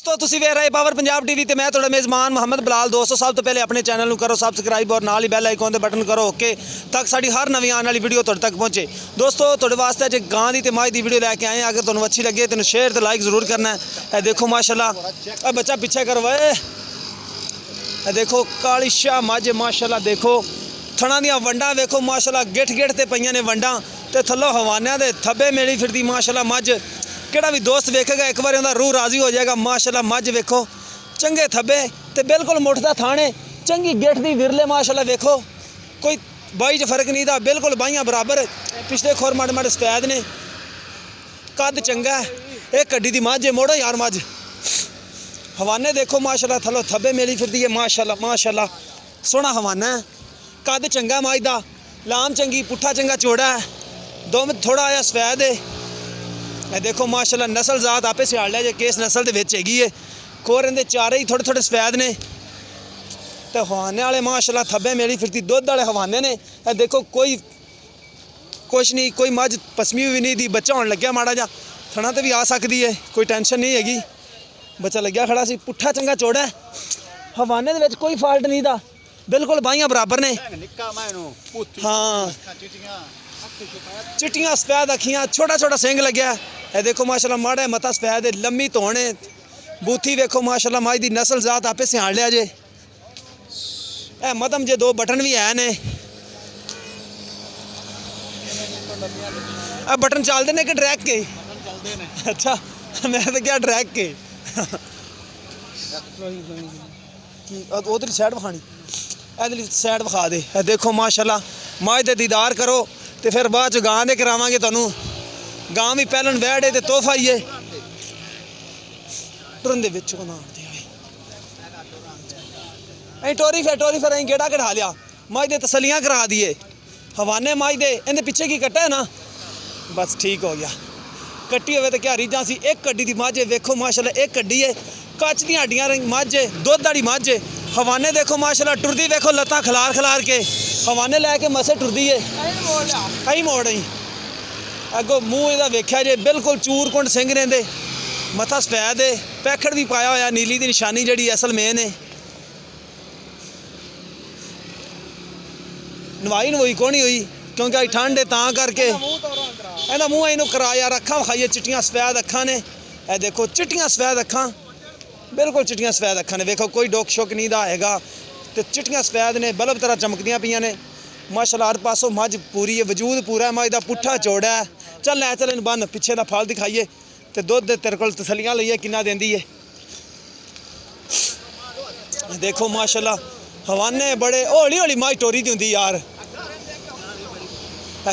दोस्तों तुसी वेख रहे पावर पंजाब टीवी ते मैं तुहाडा मेज़बान मोहम्मद बिलाल। दोस्तों सब तो पहले अपने चैनल करो सबसक्राइब और नाल ही बैल आइकॉन दे बटन करो ओके तक साडी हर नवी आने वाली वीडियो तुहाडे तक पहुँचे। दोस्तों तुहाडे वास्ते अज गां दी ते मझ दी वीडियो लैके आए। अगर तुहानूं अच्छी लगे तो शेयर ते लाइक जरूर करना है। देखो माशाल्लाह बच्चा पीछे करो वे देखो काली शाह मझ माशाल्लाह। देखो थणा दियां वंडां वेखो माशाल्लाह गिठ गिठ ते पईयां ने वंडां ते थल्लों हवानियां दे थब्बे मेली फिरदी माशाल्लाह मझ। किहड़ा भी दोस्त वेखेगा एक बार उहदा रूह राजी हो जाएगा माशाल्लाह। मझ वेखो चंगे थब्बे ते बिल्कुल मुठदा थाने चंगी गिठ दी विरले माशाल्लाह। वेखो कोई बाई च फर्क नहीं था बिल्कुल बाइयां बराबर। पिछले खोर माड़े माड़े सफैद ने कद चंगा है। एक कड्डी दी मझ है मोड़ो यार मझ हवाने देखो माशाल्लाह थल्लों थब्बे मेली फिरदी है माशाल्लाह माशाल्लाह। सोहना हवाना है कद चंगा मझ दा लाम चंगी पुट्ठा चंगा चौड़ा है दो थोड़ा आया सफैद है। देखो माशाल्लाह नस्ल जात आपे सियाल लिया जे किस नस्ल दे विच हैगी है। खोर इहदे चारे ही थोड़े थोड़े सफैद ने ते हवाने वाले माशाल्लाह थब्बे मेली फिरदी दुध वाले हवाने ने। देखो कोई कुछ नहीं कोई मझ पसमी हुई नहीं दी बच्चा होने लग्या माड़ा जा थणा ते भी आ सकती है कोई टेंशन नहीं हैगी। बच्चा लग्या खड़ा सी पुट्ठा चंगा चौड़ा है हवाने दे विच कोई फॉल्ट नहीं था बिल्कुल बाइयां बराबर ने। हाँ चिट्टियां सफैद अखियां छोटा छोटा सिंग लग्या है। देखो माशाल्लाह माड़ा मता सफैद है लम्मी धौने बूथी वेखो माशाल्लाह मझ दी नस्ल जात आपे सियाण लिया जे। ए मदम जे दो बटन भी है ने बटन चलते ने कि ड्रैग के अच्छा मैं तो क्या ड्रैग के उधर साइड विखानी इधर साइड विखा दे। देखो माशाल्लाह मझ दे दीदार करो तो फिर बाद गां दे करावांगे तुहानूं। गां भी पहलन वैड़ है तो तोहफा ही है टुरन दे विच को ना अं टोरी फिर अं गेड़ा कढ़ा लिया मझ दे तसलियां करा दिए हवाने मझ दे इहदे पिछे की कट्टा है ना बस ठीक हो गया। कट्टी होवे तो क्या रीझां सी। एक कड्डी दी मझ वेखो माशाल्लाह एक कड्डी है कच दी हड्डियां मझ है दुध वाली मझ है। हवाने देखो माशाल्लाह टुरदी देखो लत्तां खलार खलार के हवाने लैके मसे टुरदी है कई मोड़ ही अगो मूँह इहदा वेख्या जे बिल्कुल चूर कुंड सिंह ने दे मथा सफैद है पैखड़ भी पाया होया नीली दी निशानी जिहड़ी असल मेन है। नवाई नवुई कोनी हुई क्योंकि अज ठंड है तां करके इहदा मूँह इनू करा यार अखां विखाइए चिट्टियां सफैद अखां ने। ए देखो चिट्टियां सफैद अखां बिल्कुल चिट्टियां सफैद अखां ने वेखो कोई डुक शुक नहीं दा हैगा ते चिट्टियां सफैद ने बल्ब तरह चमकदियां पियां ने माशाल्लाह। हर पासों मझ पूरी है वजूद पूरा है मझ दा पुट्ठा चौड़ा है। चल लै चल इन बन पिछे दा फल दिखाइए ते दुध तेरे कोल तसलियां लईए किन्ना देंदी है। देखो माशाल्लाह हवाने बड़े हौली हौली मझ टोरी दी हुंदी यार।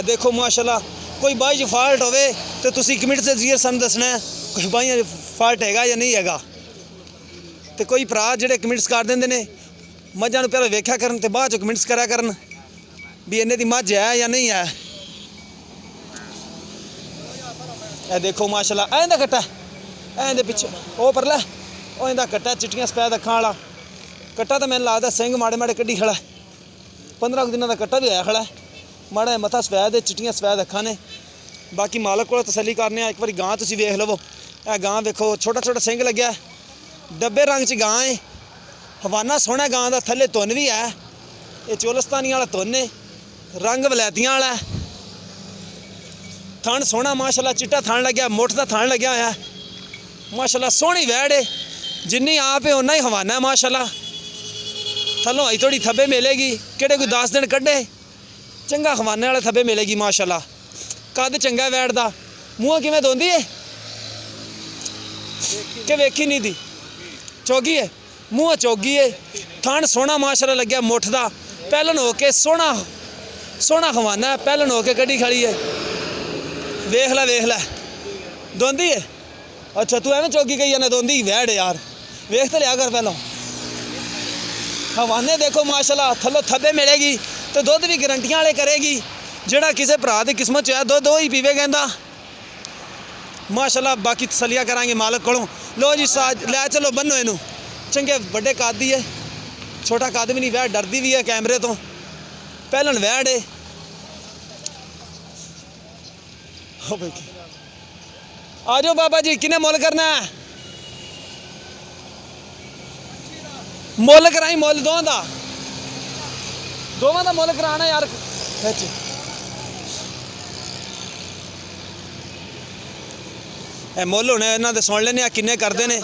देखो माशाल्लाह कोई बाई च फॉल्ट होवे तो तुसी कमेंट से जरिए सानूं दसना है कोई बाइयां फॉल्ट हैगा या नहीं हैगा। तो कोई भरा जिहड़े कमेंट्स कर देंदे ने मझां नूं पहले वेख्या करन ते बाद च कमेंट्स करा करन भी इन्ने दी मझ है या नहीं है। ए देखो माशाल्लाह इंदा कट्टा इंदे पिछे ओ परला ओ इंदा कट्टा चिट्टियां सफैद अखां वाला कट्टा तो मैनूं लगदा सिंह माड़े माड़े कड्ढी खड़ा 15 दिनों का कट्टा भी होया खड़ा माड़ा मथा सफैद है चिट्टियां सफैद अखां ने। बाकी मालक को तसली करने एक बार गां तुसीं वेख लवो ए गां वेखो छोटा छोटा सिंह लग्या डब्बे रंग च गां है हवाना सोहना गां दा थल्ले तुन भी है ये चोलस्तानी वाला तुन है रंग वलैतियां वाला थण सोहना माशाल्लाह चिट्टा थण लग्या मुठ दा थण लग्या होया माशाल्लाह सोहनी वैड़ है जिन्नी आप है उन्ना ही हवाना है माशाल्लाह। थल्लों आई थोड़ी थब्बे मिलेगी किहड़े कोई 10 दिन कड्ढे चंगा हवाने वाले थब्बे मिलेगी माशाल्लाह। कद चंगा वैड़ दा मूँह किवें धोंदी है कि वेखी नहीं दी चौगी है मूँह चौगी है थण सोहना माशाल्लाह लग्या मुठ दा पहलन हो के सोहना सोहना हवाना है पहलन हो के कड्ढी खड़ी है। वेख लै धोंदी है अच्छा तू एवें चौगी गई जाना धोंदी वैड़ यार वेख तो लिया कर पहलों। हवाने देखो माशाल्लाह थल्लों थब्बे मिलेगी तो दुध भी गारंटियां वाले करेगी जिहड़ा किसी भरा की किस्मत च है दुध वो ही पीवे कहंदा माशाल्लाह। बाकी तसलिया करांगे मालक कोलों। लो जी साज लै चलो बनो इनू चंगे बड़े कद दी है छोटा कद भी नहीं वैड़ डरदी भी है कैमरे तो पहलन वैड़ है। आ जाओ बाबा जी किन्ने मुल करना है ਮੁੱਲ ਕਰਾਈ ਮੁੱਲ ਦੋਵਾਂ ਦਾ ਮੁੱਲ ਕਰਾਣਾ ਯਾਰ ਵਿੱਚ ਇਹ ਮੁੱਲ ਹੁਣ ਇਹਨਾਂ ਦੇ ਸੁਣ ਲੈਣੇ ਆ ਕਿੰਨੇ ਕਰਦੇ ਨੇ।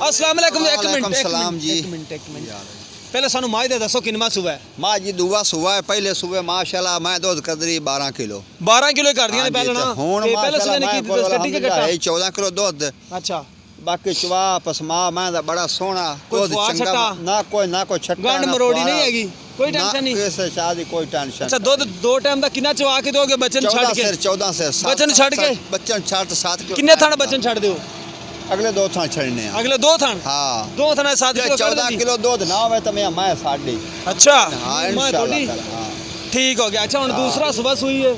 अस्सलाम वालेकुम एक मिनट सलाम जी। एक मिनट पहले सानू माई दे दसो किनवा सुबह है। माँ जी दूआ सुबह है, पहले सुबह माशाल्लाह मैं दूध कदरी 12 किलो 12 किलो कर दिया ने पहले ना हुन ते पहले सुबह ने की दस कट्टी के कट्टा 14 किलो दूध। अच्छा बाकी चवा पसमा मैं दा बड़ा सोना कोई दूध फुआ चंगा छट्टा? ना कोई छट्टा गंड ना मरोड़ी फुआरा। नहीं हैगी कोई टेंशन नहीं। कैसे शादी कोई टेंशन। अच्छा दूध दो टाइम दा कितना चवा के दोगे बच्चन छड़ 14 के सिर 14 सिर बच्चन छड़ के बच्चन छड़ 7 किलो किन्ने थान बच्चन छड़ दियो अगले 2 थान छड़ने हैं। अगले दो थान हां 2 थान 7 किलो कर 14 दी। किलो दूध ना होवे तो मैं साड़ी। अच्छा हां मैं इंशाल्लाह थोड़ी हां ठीक हो गया। अच्छा हुन दूसरा सुबह सुई है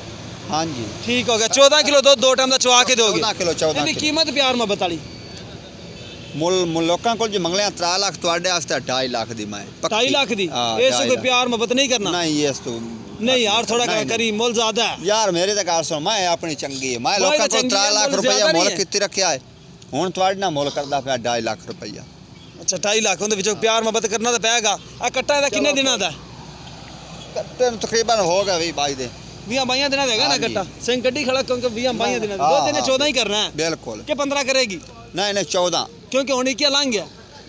हां जी ठीक हो गया 14 किलो दूध दो टाइम दा चवा के दोगे 14 किलो 14 ਇਹਦੀ किलो कीमत प्यार मोहब्बत वाली ਮੁੱਲ ਲੋਕਾਂ ਕੋਲ ਜੇ ਮੰਗਲਿਆ 3 ਲੱਖ ਤੁਹਾਡੇ ਵਾਸਤੇ 2.5 ਲੱਖ ਦੀ ਮੈਂ 2.5 लाख दी ਇਸ ਕੋਈ प्यार मोहब्बत नहीं करना ਨਹੀਂ ਇਸ ਤੋਂ नहीं यार थोड़ा नहीं, करी मुल ज्यादा है ਯਾਰ ਮੇਰੇ ਤਾਂ ਗੱਲ ਸੁਣ ਮੈਂ ਆਪਣੀ ਚੰਗੀ ਹੈ ਮੈਂ ਉਹ ਲੋਕਾਂ ਤਾਂ ਕੋਲ ਚੰਗੀ 3 ਹੈ, ਲੱਖ ਮੁੱਲ ਰੁਪਏ ਜ਼ਿਆਦਾ ਮੁੱਲ ਨਹੀਂ ਹੈ। ਕਿੱਥੇ ਰੱਖਿਆ ਹੈ ਹੁਣ ਤੁਹਾਡੇ ਨਾਲ ਮੁੱਲ ਕਰਦਾ ਪਿਆ 2.5 ਲੱਖ ਰੁਪਈਆ। अच्छा 2.5 लाख ਉਹਦੇ ਵਿੱਚੋਂ ਪਿਆਰ ਮੁਹੱਬਤ ਕਰਨਾ ਤਾਂ ਪਏਗਾ। ਆ ਕੱਟਾ ਇਹਦਾ ਕਿੰਨੇ ਦਿਨਾਂ ਦਾ ਤੈਨੂੰ ਤਕਰੀਬਨ ਹੋ ਗਿਆ 20 ਦੇ 20 22 ਦਿਨਾਂ ਦਾ ਹੈਗਾ ਨਾ ਹਾਂਜੀ। ਕੱਟਾ ਸਿੰਘ ਗੱਡੀ ਖੜਾ ਕਿਉਂਕਿ 20 22 ਦਿਨਾਂ ਦਾ ਹਾਂ, ਦੋ ਦਿਨੇ ਹਾਂ। 14 ही करना है ਬਿਲਕੁਲ कि 15 करेगी ਨਹੀਂ ਨਹੀਂ 14 क्योंकि होने क्या लंघ गया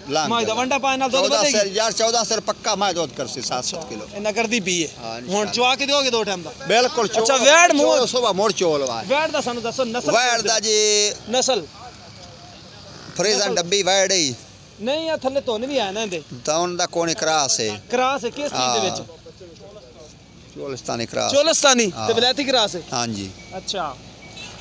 ਲੰਘ ਮਾਈ ਦਾ ਵੰਡਾ ਪਾਣ ਨਾਲ ਦੁੱਧ 14 ਵਧੇਗੀ ਸਿਰ ਯਾਰ 14 ਸਿਰ ਪੱਕਾ ਮੈਂ ਦੁੱਧ ਕਰਸੀ 7 ਕਿਲੋ ਇੰਨਾ ਕਰਦੀ ਪਈ ਹੈ ਹਾਂ, ਹੁਣ ਚਵਾ ਕੇ ਦਿਓਗੇ ਦੋ ਟਾਈਮ ਦਾ ਬਿਲਕੁਲ ਅੱਛਾ, ਵੈੜ ਮੂੰਹ- ਸੁਬਾ ਮੋੜ ਚੋਲ ਵਾ ਵੈੜ ਦਾ ਸਾਨੂੰ ਦੱਸੋ ਨਸਲ ਵੈੜ ਦਾ ਜੀ ਨਸਲ ਫਰੀਜ਼ਨ ਡੱਬੀ ਵੈੜ ਹੀ ਨਹੀਂ ਆ ਥੱਲੇ ਧੁੰਨ ਵੀ ਆਇਆ ਨਾ ਇਹਦੇ ਤਾਂ ਉਹਨਾਂ ਦਾ ਕੋਣੀ ਕਰਾਸ ਹੈ ਕਰਾਸ ਹੈ ਕਿਸ ਚੀਜ਼ ਦੇ ਵਿੱਚ ਚੋਲਸਤਾਨੀ ਕਰਾਸ ਚੋਲਸਤਾਨੀ ਹਾਂ। ਤੇ ਵਿਲਾਇਤੀ ਕਰਾਸ ਹੈ ਹਾਂਜੀ अच्छा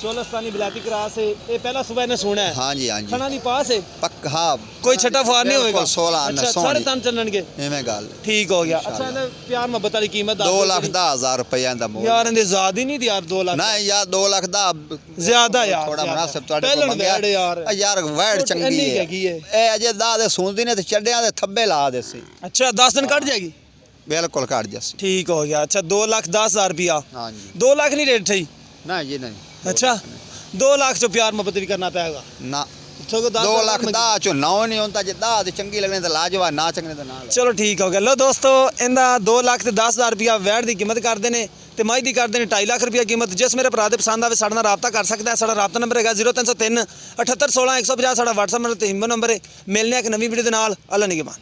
चोलस्तानी बिलाती क्रास है ये पहला सुबह ने सुना है हाँ जी हाँ जी खाना दी पास है पक्का हाँ कोई छठा फुहार नहीं होएगा 16 अच्छा साढ़े तन चलणगे इवें गल ठीक हो गया अच्छा इन्हें प्यार मोहब्बत वाली कीमत 2,10,000 रुपया दा मोल यार इन्हें ज्यादा नहीं दी यार 2 लाख नहीं यार 2 लाख दा ज्यादा यार थोड़ा ज्यादा। मुनासिब ਤੁਹਾਡੇ ਪਹਿਲਣ ਕੋਲ ਮੰਗਿਆ ਵੈੜ ਯਾਰ ਯਾਰ ਵੈੜ ਉਹ ਚੰਗੀ ਇੰਨੀ ਹੈ ਹੈਗੀ ਹੈ। ਇਹ ਅਜੇ ਦਾ ਦੇ ਸੁਣਦੀ ਨੇ ਤੇ ਚੱਡਿਆਂ ਦੇ ਥੱਬੇ ਲਾ ਦੇ ਸੀ अच्छा 10 दिन कट जाएगी ਬਿਲकुल ਕੱਢ ਜਸ ठीक हो गया अच्छा 2,10,000 रुपया हाँ जी 2 लाख नहीं रेट थी नहीं जी नहीं अच्छा 2 लाख से प्यार मोहब्बत भी करना पड़ेगा ना तो 2 ਲੱਖ ਦਾ ਚੋ ਨੌ ਨਹੀਂ ਹੁੰਦਾ ਜੇ ਦਾ ਤੇ ਚੰਗੀ ਲੱਗਣੇ ਤੇ ਲਾਜਵਾ ਨਾ ਚੰਗਣੇ ਤੇ ਨਾ ਚਲੋ ਠੀਕ ਹੋ ਗਿਆ ਲੋ ਦੋਸਤੋ ਇਹਦਾ 2 ਲੱਖ ਤੇ 10,000 ਰੁਪਇਆ ਵੈੜ ਦੀ ਕੀਮਤ ਕਰਦੇ ਨੇ ਤੇ ਮਾਈ ਦੀ ਕਰਦੇ ਨੇ 2.5 ਲੱਖ ਰੁਪਇਆ ਕੀਮਤ। ਜਿਸ ਮੇਰੇ ਭਰਾ ਦੇ ਪਸੰਦ ਆਵੇ ਸਾਡੇ ਨਾਲ ਰਾਬਤਾ ਕਰ ਸਕਦਾ ਹੈ। ਸਾਡਾ ਰਾਬਤਾ ਨੰਬਰ ਹੈਗਾ 0303 78 16 150 ਸਾਡਾ WhatsApp ਨੰਬਰ ਤੇ ਹਿੰਮਤ ਨੰਬਰ ਹੈ। ਮਿਲਨੇ ਆ ਇੱਕ ਨਵੀਂ ਵੀਡੀਓ ਦੇ ਨਾਲ। ਅੱਲਾ ਨਿਗਹਿਬਾਨ।